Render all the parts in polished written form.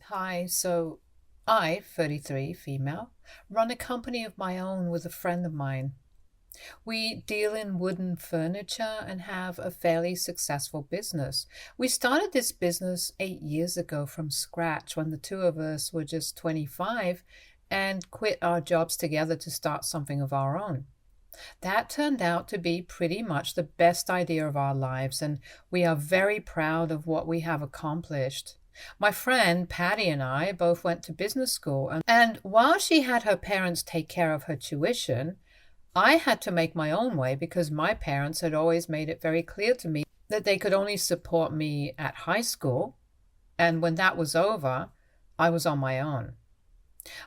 Hi, so I, 33, female, run a company of my own with a friend of mine. We deal in wooden furniture and have a fairly successful business. We started this business 8 years ago from scratch when the two of us were just 25 and quit our jobs together to start something of our own. That turned out to be pretty much the best idea of our lives, and we are very proud of what we have accomplished. My friend Patty and I both went to business school, and while she had her parents take care of her tuition, I had to make my own way because my parents had always made it very clear to me that they could only support me at high school, and when that was over, I was on my own.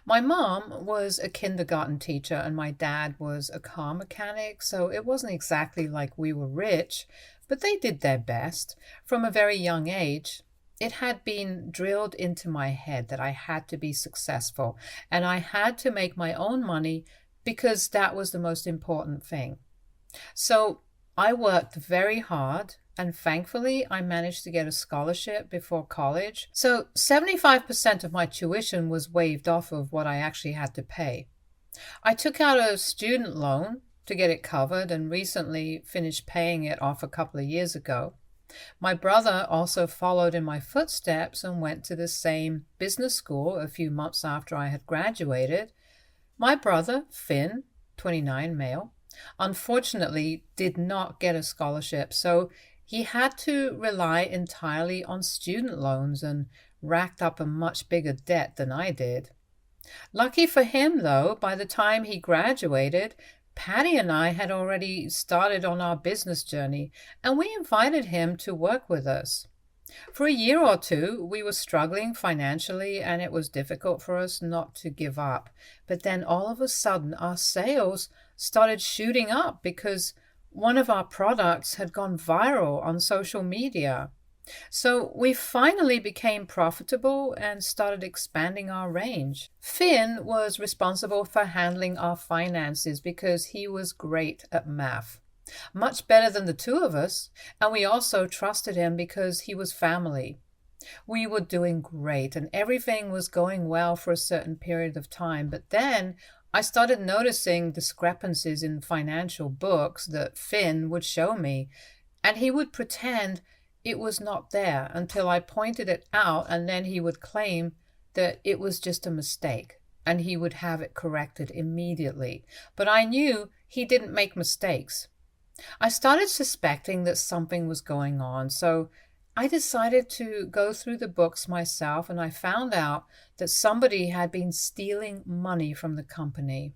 My mom was a kindergarten teacher and my dad was a car mechanic, so it wasn't exactly like we were rich, but they did their best. From a very young age, it had been drilled into my head that I had to be successful and I had to make my own money because that was the most important thing. So I worked very hard and thankfully I managed to get a scholarship before college. So 75% of my tuition was waived off of what I actually had to pay. I took out a student loan to get it covered and recently finished paying it off a couple of years ago. My brother also followed in my footsteps and went to the same business school a few months after I had graduated. My brother, Finn, 29, male, unfortunately did not get a scholarship, so he had to rely entirely on student loans and racked up a much bigger debt than I did. Lucky for him, though, by the time he graduated, Patty and I had already started on our business journey, and we invited him to work with us. For a year or two, we were struggling financially, and it was difficult for us not to give up. But then all of a sudden, our sales started shooting up because one of our products had gone viral on social media. So we finally became profitable and started expanding our range. Finn was responsible for handling our finances because he was great at math. Much better than the two of us, and we also trusted him because he was family. We were doing great and everything was going well for a certain period of time, but then I started noticing discrepancies in financial books that Finn would show me, and he would pretend it was not there until I pointed it out, and then he would claim that it was just a mistake and he would have it corrected immediately. But I knew he didn't make mistakes. I started suspecting that something was going on, so I decided to go through the books myself, and I found out that somebody had been stealing money from the company.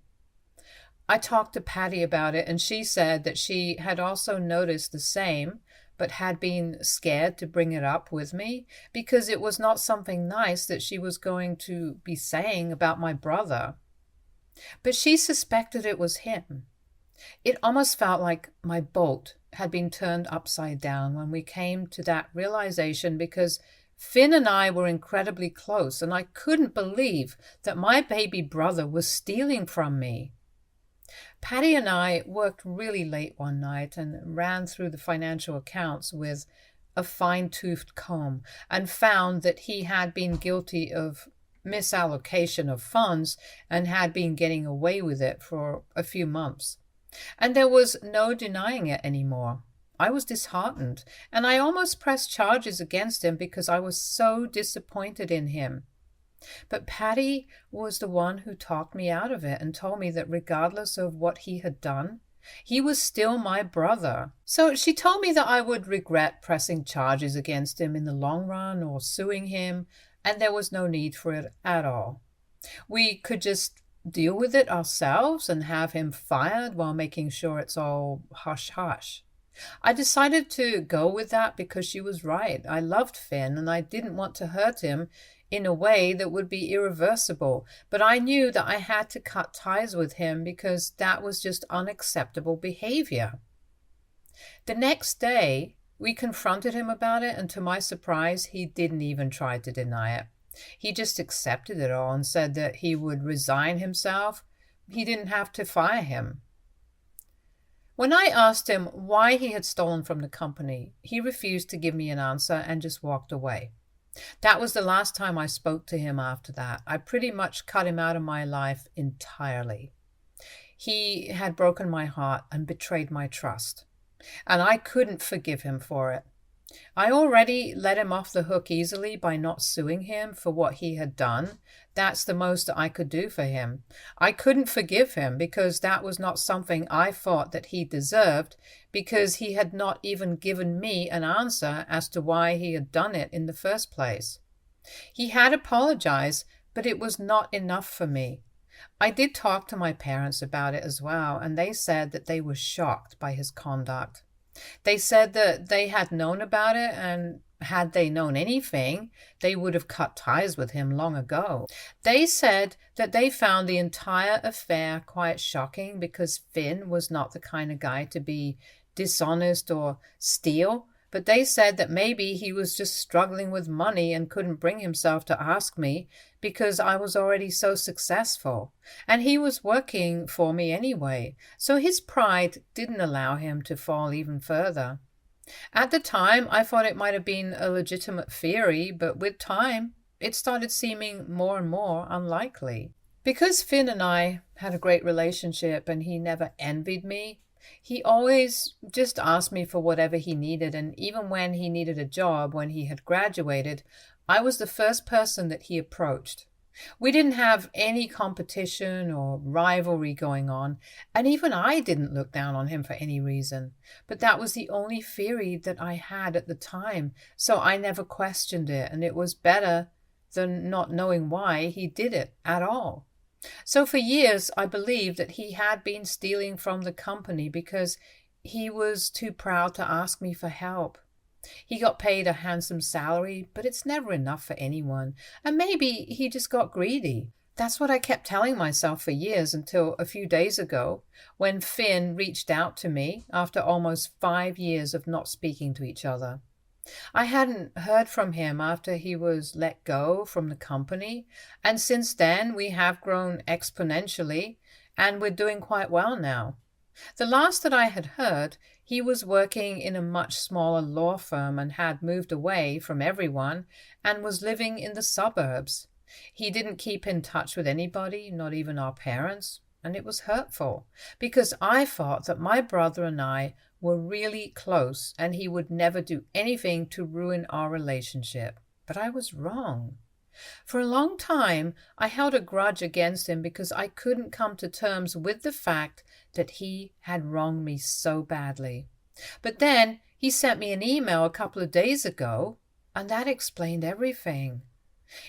I talked to Patty about it, and she said that she had also noticed the same, but had been scared to bring it up with me because it was not something nice that she was going to be saying about my brother. But she suspected it was him. It almost felt like my boat had been turned upside down when we came to that realization because Finn and I were incredibly close, and I couldn't believe that my baby brother was stealing from me. Patty and I worked really late one night and ran through the financial accounts with a fine-toothed comb and found that he had been guilty of misallocation of funds and had been getting away with it for a few months. And there was no denying it anymore. I was disheartened, and I almost pressed charges against him because I was so disappointed in him. But Patty was the one who talked me out of it and told me that regardless of what he had done, he was still my brother. So she told me that I would regret pressing charges against him in the long run or suing him, and there was no need for it at all. We could just deal with it ourselves and have him fired while making sure it's all hush-hush. I decided to go with that because she was right. I loved Finn and I didn't want to hurt him in a way that would be irreversible, but I knew that I had to cut ties with him because that was just unacceptable behavior. The next day, we confronted him about it, and to my surprise, he didn't even try to deny it. He just accepted it all and said that he would resign himself. He didn't have to fire him. When I asked him why he had stolen from the company, he refused to give me an answer and just walked away. That was the last time I spoke to him after that. I pretty much cut him out of my life entirely. He had broken my heart and betrayed my trust, and I couldn't forgive him for it. I already let him off the hook easily by not suing him for what he had done. That's the most I could do for him. I couldn't forgive him because that was not something I thought that he deserved, because he had not even given me an answer as to why he had done it in the first place. He had apologized, but it was not enough for me. I did talk to my parents about it as well, and they said that they were shocked by his conduct. They said that they had known about it, and had they known anything, they would have cut ties with him long ago. They said that they found the entire affair quite shocking because Finn was not the kind of guy to be dishonest or steal, but they said that maybe he was just struggling with money and couldn't bring himself to ask me because I was already so successful, and he was working for me anyway, so his pride didn't allow him to fall even further. At the time, I thought it might have been a legitimate theory, but with time, it started seeming more and more unlikely. Because Finn and I had a great relationship and he never envied me, he always just asked me for whatever he needed, and even when he needed a job when he had graduated, I was the first person that he approached. We didn't have any competition or rivalry going on, and even I didn't look down on him for any reason. But that was the only theory that I had at the time, so I never questioned it, and it was better than not knowing why he did it at all. So for years, I believed that he had been stealing from the company because he was too proud to ask me for help. He got paid a handsome salary, but it's never enough for anyone, and maybe he just got greedy. That's what I kept telling myself for years until a few days ago, when Finn reached out to me after almost 5 years of not speaking to each other. I hadn't heard from him after he was let go from the company, and since then we have grown exponentially, and we're doing quite well now. The last that I had heard, he was working in a much smaller law firm and had moved away from everyone and was living in the suburbs. He didn't keep in touch with anybody, not even our parents, and it was hurtful because I thought that my brother and I were really close and he would never do anything to ruin our relationship. But I was wrong. For a long time, I held a grudge against him because I couldn't come to terms with the fact that he had wronged me so badly. But then he sent me an email a couple of days ago, and that explained everything.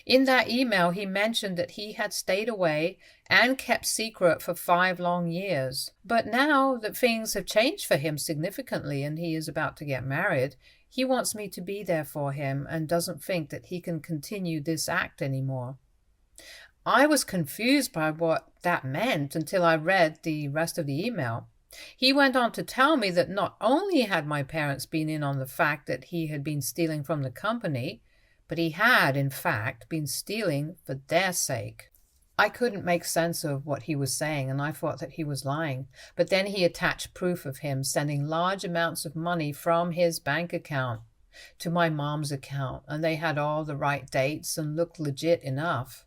In that email, he mentioned that he had stayed away and kept secret for 5 long years. But now that things have changed for him significantly and he is about to get married, he wants me to be there for him and doesn't think that he can continue this act anymore. I was confused by what that meant until I read the rest of the email. He went on to tell me that not only had my parents been in on the fact that he had been stealing from the company, but he had, in fact, been stealing for their sake. I couldn't make sense of what he was saying, and I thought that he was lying. But then he attached proof of him sending large amounts of money from his bank account to my mom's account, and they had all the right dates and looked legit enough.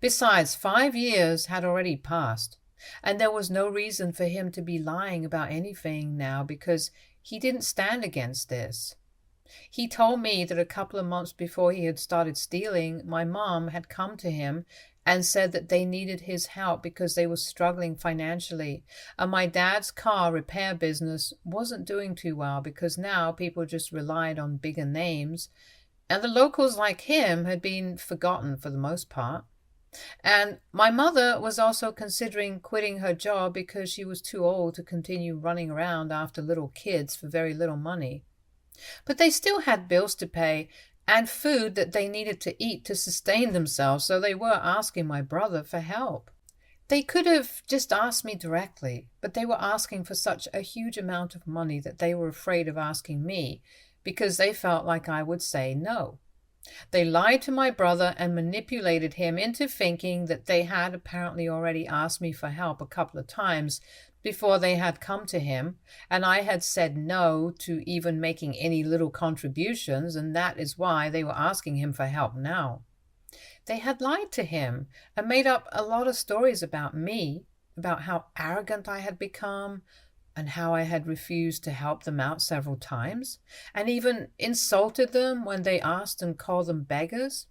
Besides, 5 years had already passed, and there was no reason for him to be lying about anything now because he didn't stand against this. He told me that a couple of months before he had started stealing, my mom had come to him and said that they needed his help because they were struggling financially, and my dad's car repair business wasn't doing too well because now people just relied on bigger names, and the locals like him had been forgotten for the most part. And my mother was also considering quitting her job because she was too old to continue running around after little kids for very little money. But they still had bills to pay and food that they needed to eat to sustain themselves, so they were asking my brother for help. They could have just asked me directly, but they were asking for such a huge amount of money that they were afraid of asking me because they felt like I would say no. They lied to my brother and manipulated him into thinking that they had apparently already asked me for help a couple of times before they had come to him, and I had said no to even making any little contributions, and that is why they were asking him for help now. They had lied to him and made up a lot of stories about me, about how arrogant I had become, and how I had refused to help them out several times, and even insulted them when they asked and called them beggars.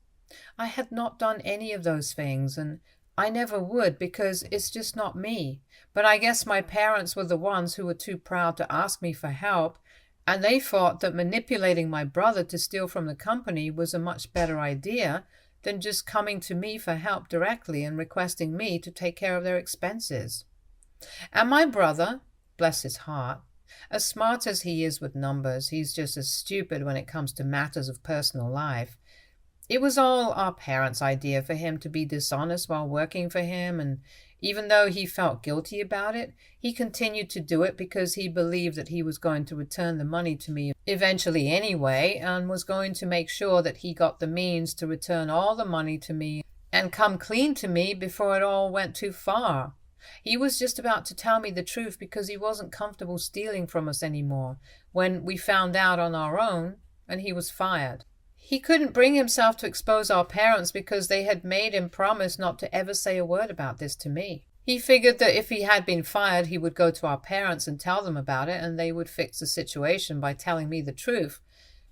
I had not done any of those things, and I never would because it's just not me. But I guess my parents were the ones who were too proud to ask me for help, and they thought that manipulating my brother to steal from the company was a much better idea than just coming to me for help directly and requesting me to take care of their expenses. And my brother, bless his heart, as smart as he is with numbers, he's just as stupid when it comes to matters of personal life. It was all our parents' idea for him to be dishonest while working for him, and even though he felt guilty about it, he continued to do it because he believed that he was going to return the money to me eventually anyway, and was going to make sure that he got the means to return all the money to me and come clean to me before it all went too far. He was just about to tell me the truth because he wasn't comfortable stealing from us anymore when we found out on our own, and he was fired. He couldn't bring himself to expose our parents because they had made him promise not to ever say a word about this to me. He figured that if he had been fired, he would go to our parents and tell them about it, and they would fix the situation by telling me the truth.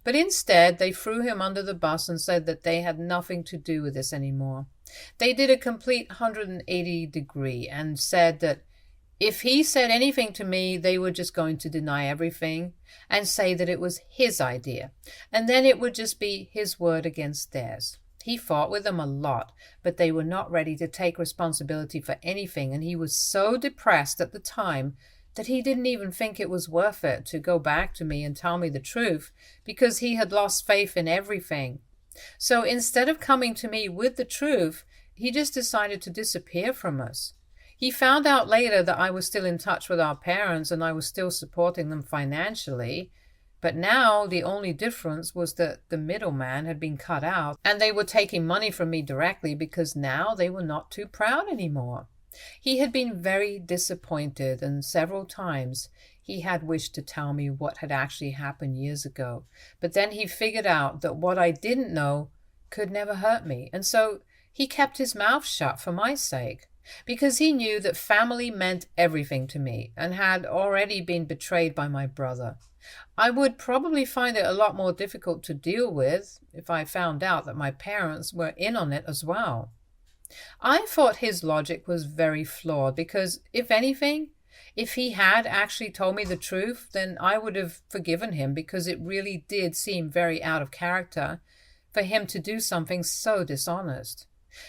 But instead, they threw him under the bus and said that they had nothing to do with this anymore. They did a complete 180-degree and said that if he said anything to me, they were just going to deny everything and say that it was his idea, and then it would just be his word against theirs. He fought with them a lot, but they were not ready to take responsibility for anything, and he was so depressed at the time that he didn't even think it was worth it to go back to me and tell me the truth because he had lost faith in everything. So instead of coming to me with the truth, he just decided to disappear from us. He found out later that I was still in touch with our parents and I was still supporting them financially, but now the only difference was that the middleman had been cut out and they were taking money from me directly because now they were not too proud anymore. He had been very disappointed, and several times he had wished to tell me what had actually happened years ago, but then he figured out that what I didn't know could never hurt me, and so he kept his mouth shut for my sake, because he knew that family meant everything to me and had already been betrayed by my brother. I would probably find it a lot more difficult to deal with if I found out that my parents were in on it as well. I thought his logic was very flawed because, if anything, if he had actually told me the truth, then I would have forgiven him because it really did seem very out of character for him to do something so dishonest.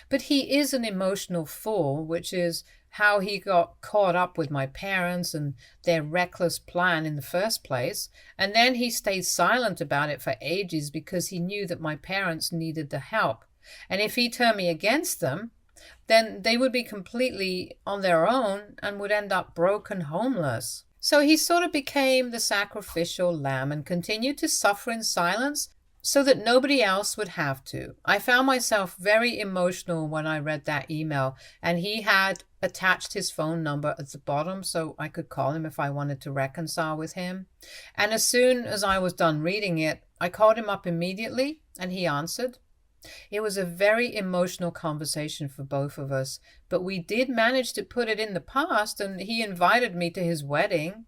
But he is an emotional fool, which is how he got caught up with my parents and their reckless plan in the first place, and then he stayed silent about it for ages because he knew that my parents needed the help, and if he turned me against them, then they would be completely on their own and would end up broke and homeless. So he sort of became the sacrificial lamb and continued to suffer in silence so that nobody else would have to. I found myself very emotional when I read that email, and he had attached his phone number at the bottom so I could call him if I wanted to reconcile with him. And as soon as I was done reading it, I called him up immediately, and he answered. It was a very emotional conversation for both of us, but we did manage to put it in the past, and he invited me to his wedding.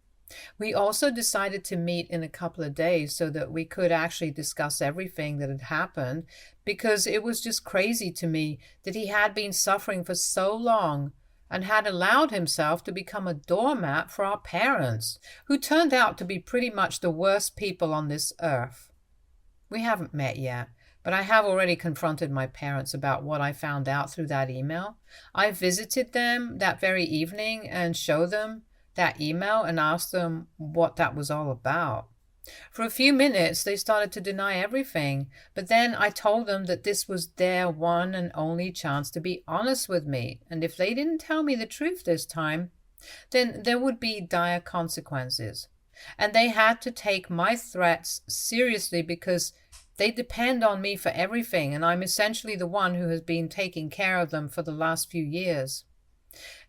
We also decided to meet in a couple of days so that we could actually discuss everything that had happened, because it was just crazy to me that he had been suffering for so long and had allowed himself to become a doormat for our parents, who turned out to be pretty much the worst people on this earth. We haven't met yet, but I have already confronted my parents about what I found out through that email. I visited them that very evening and showed them that email and asked them what that was all about. For a few minutes, they started to deny everything, but then I told them that this was their one and only chance to be honest with me, and if they didn't tell me the truth this time, then there would be dire consequences. And they had to take my threats seriously because they depend on me for everything, and I'm essentially the one who has been taking care of them for the last few years.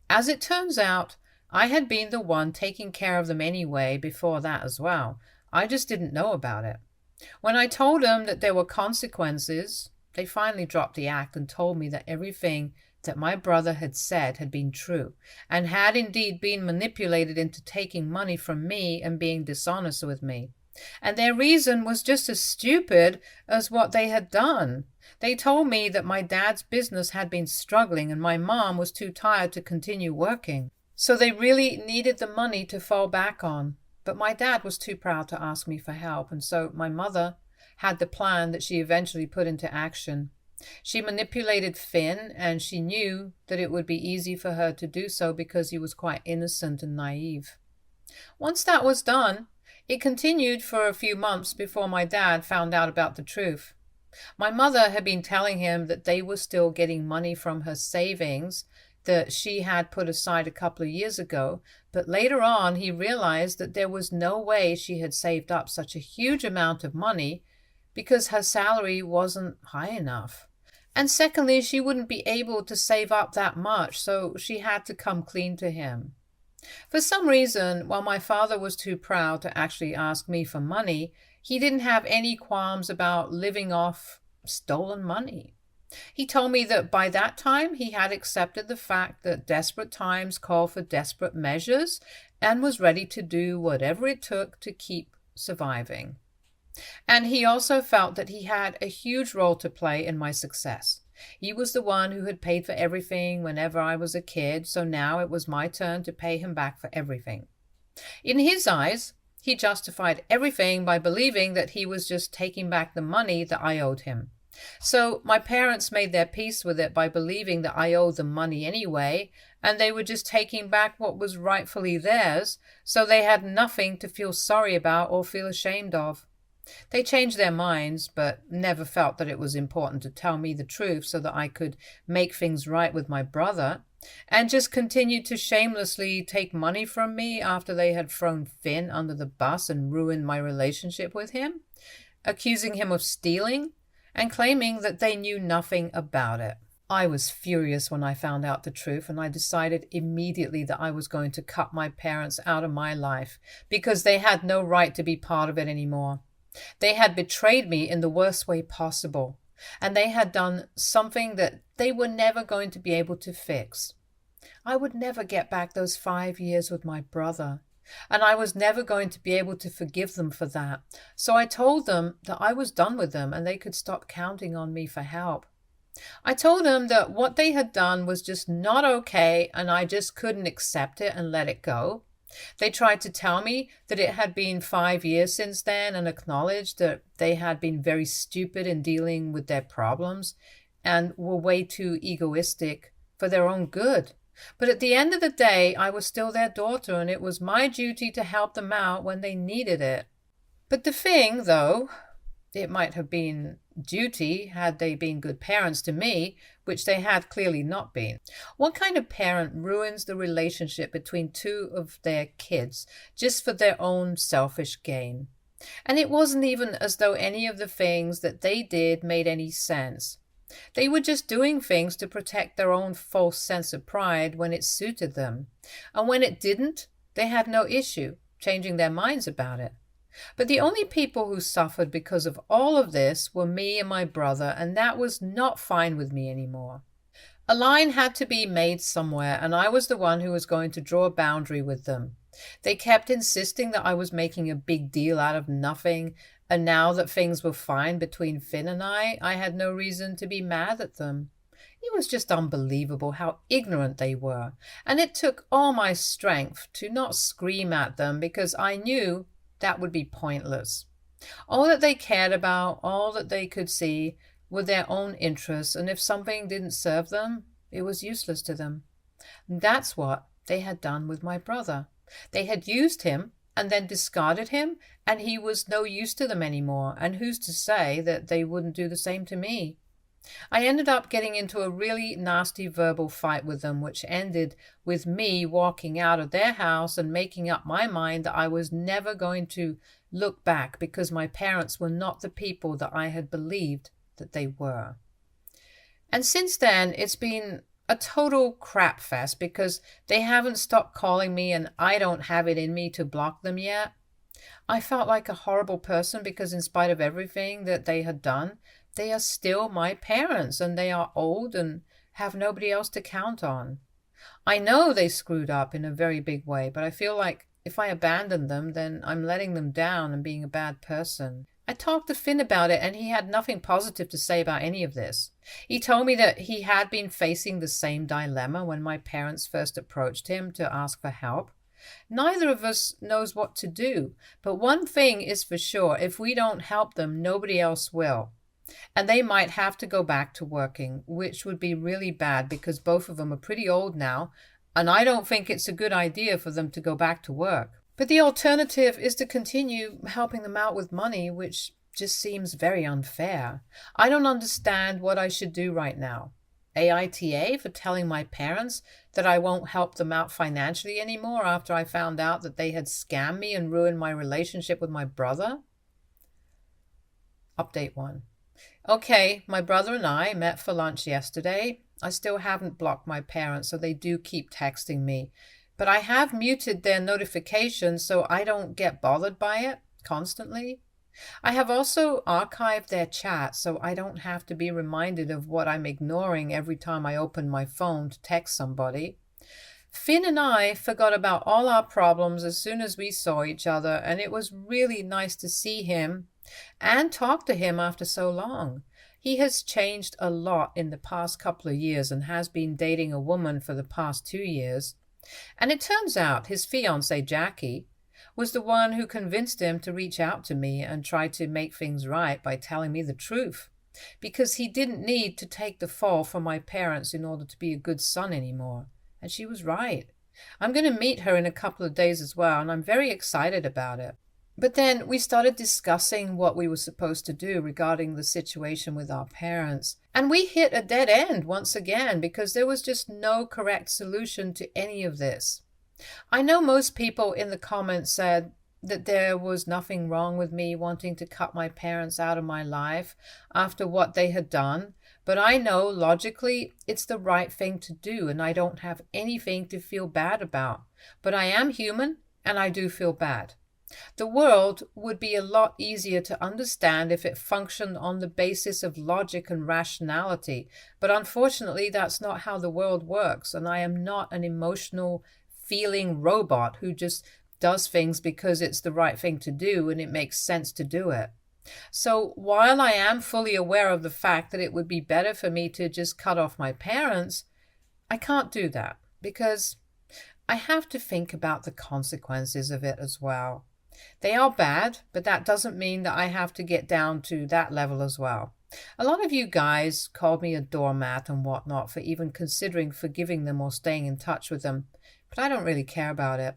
As it turns out, I had been the one taking care of them anyway before that as well. I just didn't know about it. When I told them that there were consequences, they finally dropped the act and told me that everything that my brother had said had been true, and had indeed been manipulated into taking money from me and being dishonest with me. And their reason was just as stupid as what they had done. They told me that my dad's business had been struggling and my mom was too tired to continue working. So they really needed the money to fall back on. But my dad was too proud to ask me for help, and so my mother had the plan that she eventually put into action. She manipulated Finn, and she knew that it would be easy for her to do so because he was quite innocent and naive. Once that was done, it continued for a few months before my dad found out about the truth. My mother had been telling him that they were still getting money from her savings that she had put aside a couple of years ago, but later on he realized that there was no way she had saved up such a huge amount of money because her salary wasn't high enough. And secondly, she wouldn't be able to save up that much, so she had to come clean to him. For some reason, while my father was too proud to actually ask me for money, he didn't have any qualms about living off stolen money. He told me that by that time he had accepted the fact that desperate times call for desperate measures and was ready to do whatever it took to keep surviving. And he also felt that he had a huge role to play in my success. He was the one who had paid for everything whenever I was a kid, so now it was my turn to pay him back for everything. In his eyes, he justified everything by believing that he was just taking back the money that I owed him. So my parents made their peace with it by believing that I owed them money anyway, and they were just taking back what was rightfully theirs, so they had nothing to feel sorry about or feel ashamed of. They changed their minds, but never felt that it was important to tell me the truth so that I could make things right with my brother, and just continued to shamelessly take money from me after they had thrown Finn under the bus and ruined my relationship with him, accusing him of stealing, and claiming that they knew nothing about it. I was furious when I found out the truth, and I decided immediately that I was going to cut my parents out of my life because they had no right to be part of it anymore. They had betrayed me in the worst way possible, and they had done something that they were never going to be able to fix. I would never get back those 5 years with my brother, and I was never going to be able to forgive them for that. So I told them that I was done with them and they could stop counting on me for help. I told them that what they had done was just not okay and I just couldn't accept it and let it go. They tried to tell me that it had been 5 years since then and acknowledged that they had been very stupid in dealing with their problems and were way too egoistic for their own good. But at the end of the day, I was still their daughter, and it was my duty to help them out when they needed it. But the thing, though, it might have been duty had they been good parents to me, which they had clearly not been. What kind of parent ruins the relationship between two of their kids just for their own selfish gain? And it wasn't even as though any of the things that they did made any sense. They were just doing things to protect their own false sense of pride when it suited them. And when it didn't, they had no issue changing their minds about it. But the only people who suffered because of all of this were me and my brother, and that was not fine with me anymore. A line had to be made somewhere, and I was the one who was going to draw a boundary with them. They kept insisting that I was making a big deal out of nothing, and now that things were fine between Finn and I had no reason to be mad at them. It was just unbelievable how ignorant they were, and it took all my strength to not scream at them because I knew that would be pointless. All that they cared about, all that they could see, were their own interests, and if something didn't serve them, it was useless to them. That's what they had done with my brother. They had used him and then discarded him, and he was no use to them anymore, and who's to say that they wouldn't do the same to me? I ended up getting into a really nasty verbal fight with them, which ended with me walking out of their house and making up my mind that I was never going to look back because my parents were not the people that I had believed that they were. And since then, it's been a total crap fest because they haven't stopped calling me and I don't have it in me to block them yet. I felt like a horrible person because, in spite of everything that they had done, they are still my parents and they are old and have nobody else to count on. I know they screwed up in a very big way, but I feel like if I abandon them, then I'm letting them down and being a bad person. I talked to Finn about it and he had nothing positive to say about any of this. He told me that he had been facing the same dilemma when my parents first approached him to ask for help. Neither of us knows what to do, but one thing is for sure, if we don't help them, nobody else will. And they might have to go back to working, which would be really bad because both of them are pretty old now, and I don't think it's a good idea for them to go back to work. But the alternative is to continue helping them out with money, which just seems very unfair. I don't understand what I should do right now. AITA for telling my parents that I won't help them out financially anymore after I found out that they had scammed me and ruined my relationship with my brother? Update 1. Okay, my brother and I met for lunch yesterday. I still haven't blocked my parents, so they do keep texting me. But I have muted their notifications so I don't get bothered by it constantly. I have also archived their chat so I don't have to be reminded of what I'm ignoring every time I open my phone to text somebody. Finn and I forgot about all our problems as soon as we saw each other, and it was really nice to see him and talk to him after so long. He has changed a lot in the past couple of years and has been dating a woman for the past 2 years. And it turns out his fiancée, Jackie, was the one who convinced him to reach out to me and try to make things right by telling me the truth, because he didn't need to take the fall for my parents in order to be a good son anymore. And she was right. I'm going to meet her in a couple of days as well, and I'm very excited about it. But then we started discussing what we were supposed to do regarding the situation with our parents. And we hit a dead end once again because there was just no correct solution to any of this. I know most people in the comments said that there was nothing wrong with me wanting to cut my parents out of my life after what they had done, but I know logically it's the right thing to do and I don't have anything to feel bad about. But I am human and I do feel bad. The world would be a lot easier to understand if it functioned on the basis of logic and rationality, but unfortunately that's not how the world works, and I am not an emotional, feeling robot who just does things because it's the right thing to do and it makes sense to do it. So while I am fully aware of the fact that it would be better for me to just cut off my parents, I can't do that because I have to think about the consequences of it as well. They are bad, but that doesn't mean that I have to get down to that level as well. A lot of you guys called me a doormat and whatnot for even considering forgiving them or staying in touch with them, but I don't really care about it.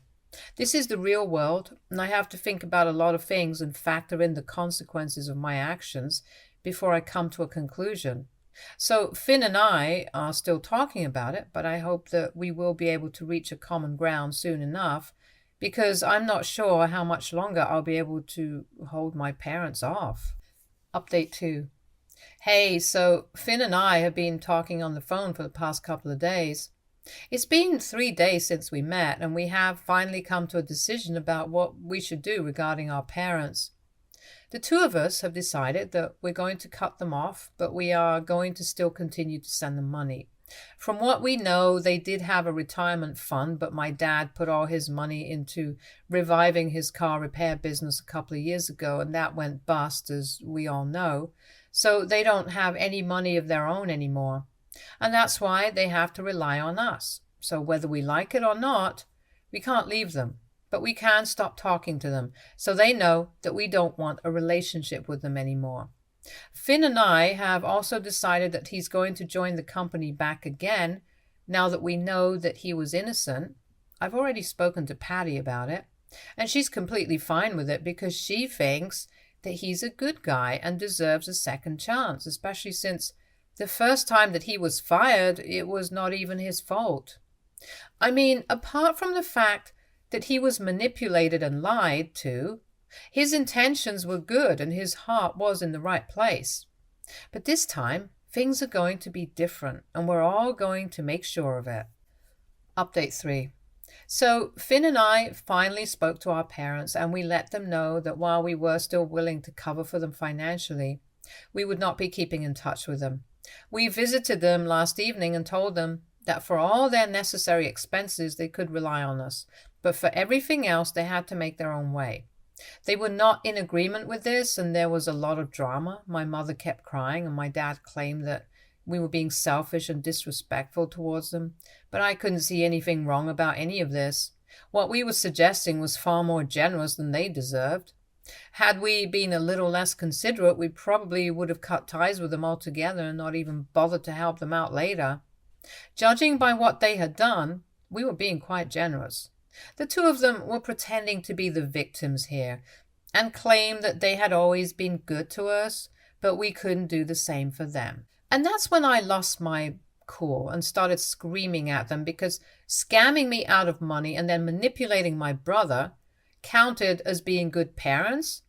This is the real world, and I have to think about a lot of things and factor in the consequences of my actions before I come to a conclusion. So Finn and I are still talking about it, but I hope that we will be able to reach a common ground soon enough, because I'm not sure how much longer I'll be able to hold my parents off. Update 2. Hey, so Finn and I have been talking on the phone for the past couple of days. It's been 3 days since we met, and we have finally come to a decision about what we should do regarding our parents. The two of us have decided that we're going to cut them off, but we are going to still continue to send them money. From what we know, they did have a retirement fund, but my dad put all his money into reviving his car repair business a couple of years ago, and that went bust, as we all know. So they don't have any money of their own anymore. And that's why they have to rely on us. So whether we like it or not, we can't leave them. But we can stop talking to them, so they know that we don't want a relationship with them anymore. Finn and I have also decided that he's going to join the company back again now that we know that he was innocent. I've already spoken to Patty about it, and she's completely fine with it because she thinks that he's a good guy and deserves a second chance, especially since the first time that he was fired, it was not even his fault. I mean, apart from the fact that he was manipulated and lied to, his intentions were good and his heart was in the right place. But this time, Things are going to be different, and we're all going to make sure of it. Update 3. So Finn and I finally spoke to our parents, and we let them know that while we were still willing to cover for them financially, we would not be keeping in touch with them. We visited them last evening and told them that for all their necessary expenses, they could rely on us, but for everything else, they had to make their own way. They were not in agreement with this, and there was a lot of drama. My mother kept crying, and my dad claimed that we were being selfish and disrespectful towards them, but I couldn't see anything wrong about any of this. What we were suggesting was far more generous than they deserved. Had we been a little less considerate, we probably would have cut ties with them altogether and not even bothered to help them out later. Judging by what they had done, we were being quite generous. The two of them were pretending to be the victims here and claimed that they had always been good to us, but we couldn't do the same for them. And that's when I lost my cool and started screaming at them, because scamming me out of money and then manipulating my brother counted as being good parents.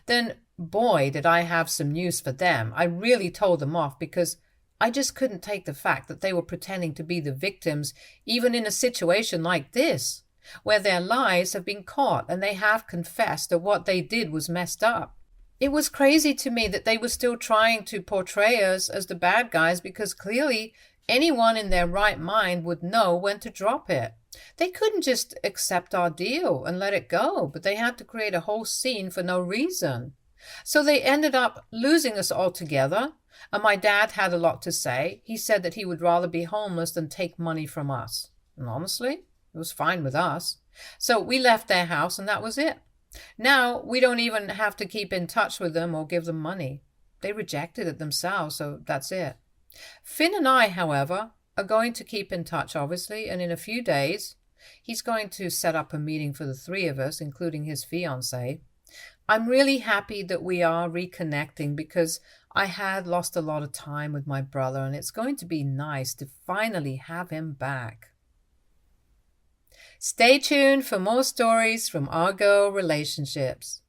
Then, boy, did I have some news for them. I really told them off, because I just couldn't take the fact that they were pretending to be the victims, even in a situation like this, where their lies have been caught and they have confessed that what they did was messed up. It was crazy to me that they were still trying to portray us as the bad guys, because clearly anyone in their right mind would know when to drop it. They couldn't just accept our deal and let it go, but they had to create a whole scene for no reason. So they ended up losing us altogether, and my dad had a lot to say. He said that he would rather be homeless than take money from us. And honestly, it was fine with us. So we left their house, and that was it. Now we don't even have to keep in touch with them or give them money. They rejected it themselves, so that's it. Finn and I, however, are going to keep in touch, obviously, and in a few days, he's going to set up a meeting for the three of us, including his fiancée. I'm really happy that we are reconnecting, because I had lost a lot of time with my brother, and it's going to be nice to finally have him back. Stay tuned for more stories from Argo Relationships.